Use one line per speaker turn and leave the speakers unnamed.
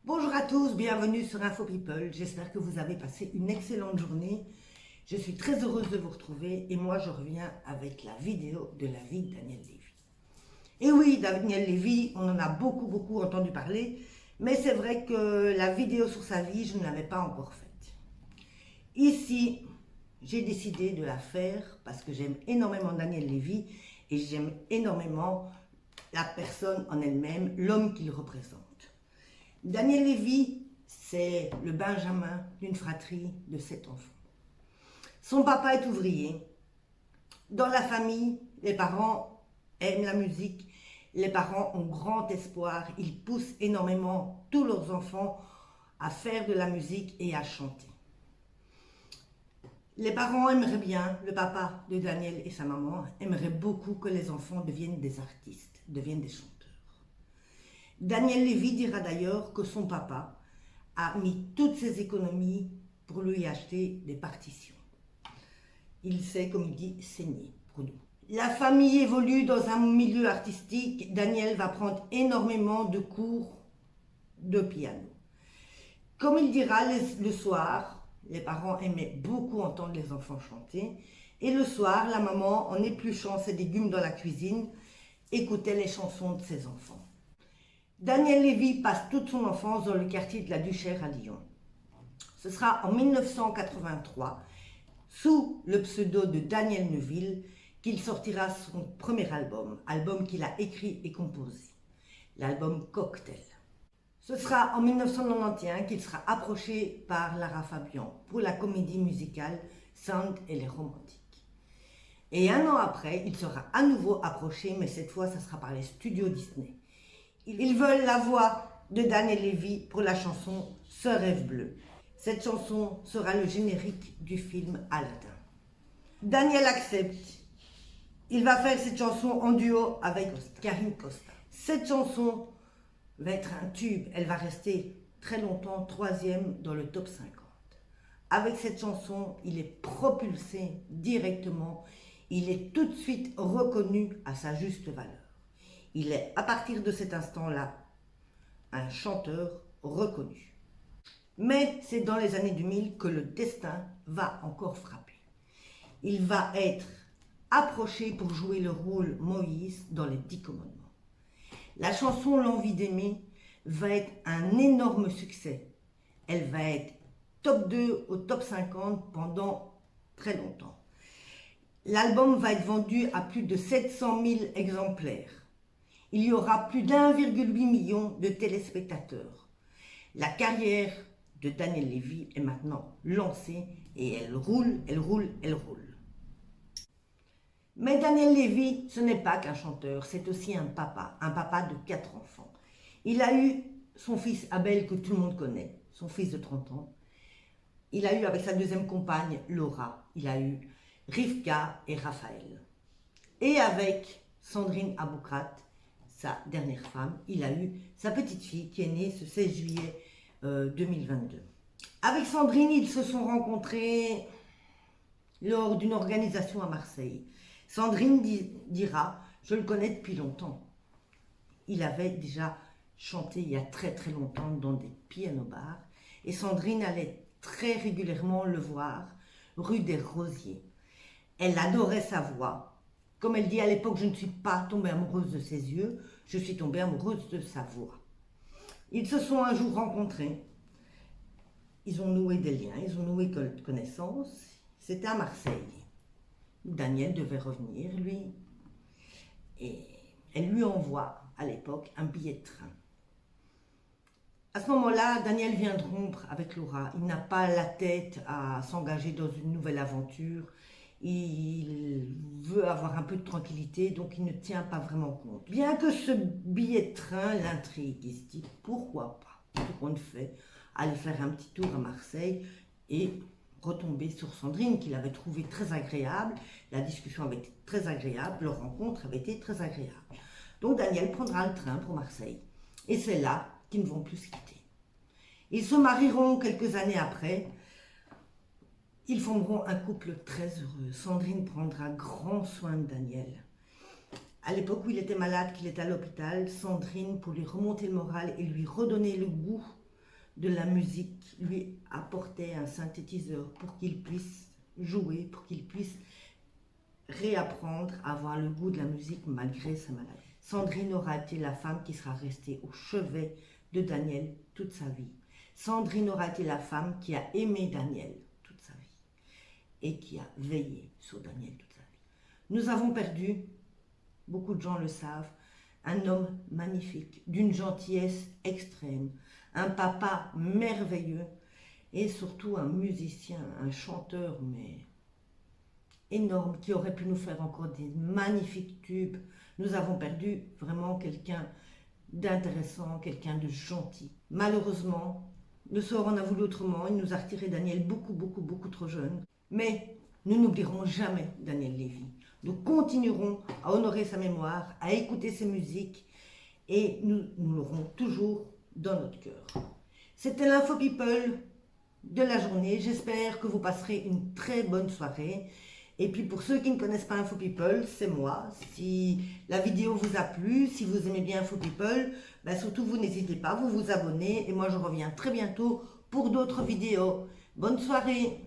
Bonjour à tous, bienvenue sur Info People. J'espère que vous avez passé une excellente journée. Je suis très heureuse de vous retrouver et moi je reviens avec la vidéo de la vie de Daniel Lévy. Et oui, Daniel Lévy, on en a beaucoup entendu parler, mais c'est vrai que la vidéo sur sa vie, je ne l'avais pas encore faite. Ici, j'ai décidé de la faire parce que j'aime énormément Daniel Lévy et j'aime énormément la personne en elle-même, l'homme qu'il représente. Daniel Lévy, c'est le benjamin d'une fratrie de 7 enfants. Son papa est ouvrier. Dans la famille, les parents aiment la musique. Les parents ont grand espoir. Ils poussent énormément tous leurs enfants à faire de la musique et à chanter. Les parents aimeraient bien, le papa de Daniel et sa maman aimeraient beaucoup que les enfants deviennent des artistes, deviennent des chanteurs. Daniel Lévy dira d'ailleurs que son papa a mis toutes ses économies pour lui acheter des partitions. Il sait, comme il dit, saigner pour nous. La famille évolue dans un milieu artistique. Daniel va prendre énormément de cours de piano. Comme il dira, le soir, les parents aimaient beaucoup entendre les enfants chanter. Et le soir, la maman, en épluchant ses légumes dans la cuisine, écoutait les chansons de ses enfants. Daniel Lévy passe toute son enfance dans le quartier de la Duchère à Lyon. Ce sera en 1983, sous le pseudo de Daniel Neuville, qu'il sortira son premier album qu'il a écrit et composé, l'album Cocktail. Ce sera en 1991 qu'il sera approché par Lara Fabian pour la comédie musicale Sand et les Romantiques. Et un an après, il sera à nouveau approché, mais cette fois, ça sera par les studios Disney. Ils veulent la voix de Daniel Lévy pour la chanson « Ce rêve bleu ». Cette chanson sera le générique du film Aladdin. Daniel accepte. Il va faire cette chanson en duo avec Karine Costa. Cette chanson va être un tube. Elle va rester très longtemps 3e dans le top 50. Avec cette chanson, il est propulsé directement. Il est tout de suite reconnu à sa juste valeur. Il est, à partir de cet instant-là, un chanteur reconnu. Mais c'est dans les années 2000 que le destin va encore frapper. Il va être approché pour jouer le rôle Moïse dans les 10 commandements. La chanson L'envie d'aimer va être un énorme succès. Elle va être top 2 au top 50 pendant très longtemps. L'album va être vendu à plus de 700 000 exemplaires. Il y aura plus d'1,8 million de téléspectateurs. La carrière de Daniel Lévy est maintenant lancée et elle roule. Mais Daniel Lévy, ce n'est pas qu'un chanteur, c'est aussi un papa de 4 enfants. Il a eu son fils Abel que tout le monde connaît, son fils de 30 ans. Il a eu avec sa deuxième compagne Laura, il a eu Rivka et Raphaël. Et avec Sandrine Aboukrat, sa dernière femme, il a eu sa petite fille qui est née ce 16 juillet 2022. Avec Sandrine, ils se sont rencontrés lors d'une organisation à Marseille. Sandrine dira, je le connais depuis longtemps. Il avait déjà chanté il y a très longtemps dans des piano-bars et Sandrine allait très régulièrement le voir rue des Rosiers. Elle adorait sa voix. Comme elle dit à l'époque, je ne suis pas tombée amoureuse de ses yeux, je suis tombée amoureuse de sa voix. Ils se sont un jour rencontrés, ils ont noué des liens, ils ont noué connaissance. C'était à Marseille. Daniel devait revenir, lui, et elle lui envoie à l'époque un billet de train. À ce moment-là, Daniel vient de rompre avec Laura. Il n'a pas la tête à s'engager dans une nouvelle aventure. Il veut avoir un peu de tranquillité, donc il ne tient pas vraiment compte. Bien que ce billet de train l'intrigue, il se dit pourquoi pas, ce qu'on fait, aller faire un petit tour à Marseille et retomber sur Sandrine qu'il avait trouvé très agréable. La discussion avait été très agréable, leur rencontre avait été très agréable. Donc Daniel prendra le train pour Marseille et c'est là qu'ils ne vont plus se quitter. Ils se marieront quelques années après. Ils formeront un couple très heureux. Sandrine prendra grand soin de Daniel. À l'époque où il était malade, qu'il était à l'hôpital, Sandrine, pour lui remonter le moral et lui redonner le goût de la musique, lui apportait un synthétiseur pour qu'il puisse jouer, pour qu'il puisse réapprendre à avoir le goût de la musique malgré sa maladie. Sandrine aura été la femme qui sera restée au chevet de Daniel toute sa vie. Sandrine aura été la femme qui a aimé Daniel toute sa vie et qui a veillé sur Daniel toute sa vie. Nous avons perdu, beaucoup de gens le savent, un homme magnifique, d'une gentillesse extrême, un papa merveilleux et surtout un musicien, un chanteur mais énorme qui aurait pu nous faire encore des magnifiques tubes. Nous avons perdu vraiment quelqu'un d'intéressant, quelqu'un de gentil. Malheureusement, le sort en a voulu autrement, il nous a retiré Daniel beaucoup trop jeune. Mais nous n'oublierons jamais Daniel Lévy. Nous continuerons à honorer sa mémoire, à écouter ses musiques et nous l'aurons toujours dans notre cœur. C'était l'info people de la journée. J'espère que vous passerez une très bonne soirée. Et puis pour ceux qui ne connaissent pas Info People, c'est moi. Si la vidéo vous a plu, si vous aimez bien Info People, surtout vous n'hésitez pas, vous vous abonnez. Et moi je reviens très bientôt pour d'autres vidéos. Bonne soirée!